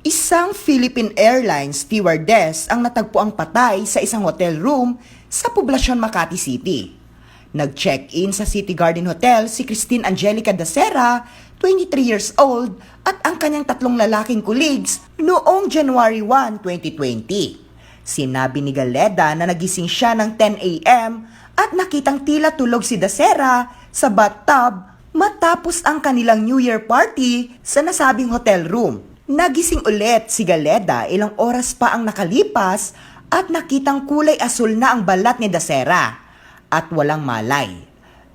Isang Philippine Airlines stewardess ang natagpuang patay sa isang hotel room sa poblasyon Makati City. Nag-check-in sa City Garden Hotel si Christine Angelica Dacera, 23 years old, at ang kanyang tatlong lalaking colleagues noong January 1, 2020. Sinabi ni Galeda na nagising siya ng 10 a.m. at nakitang tila tulog si Dacera sa bathtub matapos ang kanilang New Year party sa nasabing hotel room. Nagising ulit si Galeda ilang oras pa ang nakalipas at nakitang kulay asul na ang balat ni Dacera at walang malay.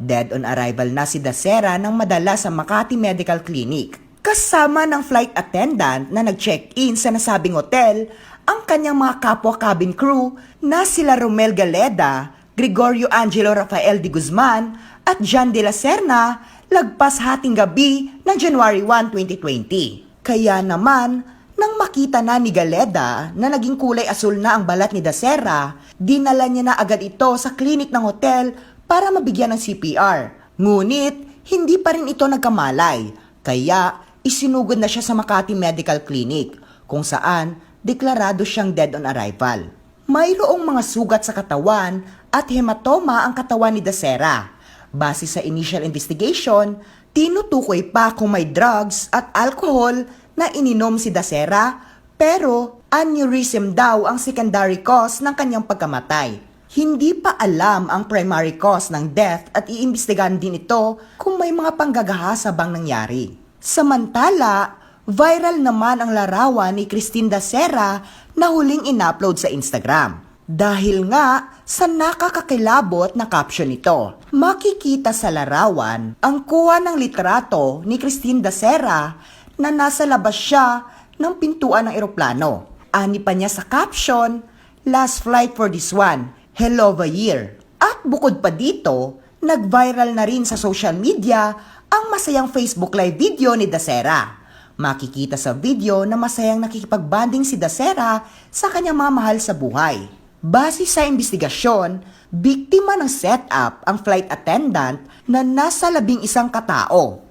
Dead on arrival na si Dacera nang madala sa Makati Medical Clinic. Kasama ng flight attendant na nag-check-in sa nasabing hotel ang kanyang mga kapwa cabin crew na sila Romel Galeda, Gregorio Angelo Rafael de Guzman at John de la Serna lagpas hating gabi ng January 1, 2020. Kaya naman, nang makita na ni Galeda na naging kulay asul na ang balat ni Dacera, dinala niya na agad ito sa klinik ng hotel para mabigyan ng CPR. Ngunit, hindi pa rin ito nagkamalay, kaya isinugod na siya sa Makati Medical Clinic, kung saan deklarado siyang dead on arrival. Mayroong mga sugat sa katawan at hematoma ang katawan ni Dacera. Base sa initial investigation, tinutukoy pa kung may drugs at alcohol na ininom si Dacera, pero aneurysm daw ang secondary cause ng kanyang pagkamatay. Hindi pa alam ang primary cause ng death at iimbestigahan din ito kung may mga panggagahasa bang nangyari. Samantala, viral naman ang larawan ni Christine Dacera na huling in-upload sa Instagram. Dahil nga sa nakakakilabot na caption nito. Makikita sa larawan ang kuha ng litrato ni Christine Dacera na nasa labas siya ng pintuan ng eroplano. Ani pa niya sa caption, "Last flight for this one, hell of a year." At bukod pa dito, nag-viral na rin sa social media ang masayang Facebook live video ni Dacera. Makikita sa video na masayang nakikipagbanding si Dacera sa kanyang mga mahal sa buhay. Base sa investigasyon, biktima ng setup ang flight attendant na nasa 11 katao.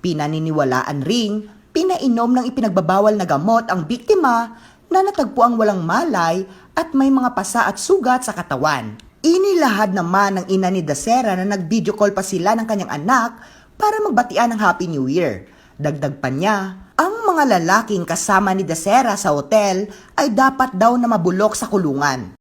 Pinaniniwalaan ring pinainom ng ipinagbabawal na gamot ang biktima na natagpuang walang malay at may mga pasa at sugat sa katawan. Inilahad naman ng ina ni Dacera na nag-video call pa sila ng kanyang anak para magbatian ng Happy New Year. Dagdag pa niya, ang mga lalaking kasama ni Dacera sa hotel ay dapat daw na mabulok sa kulungan.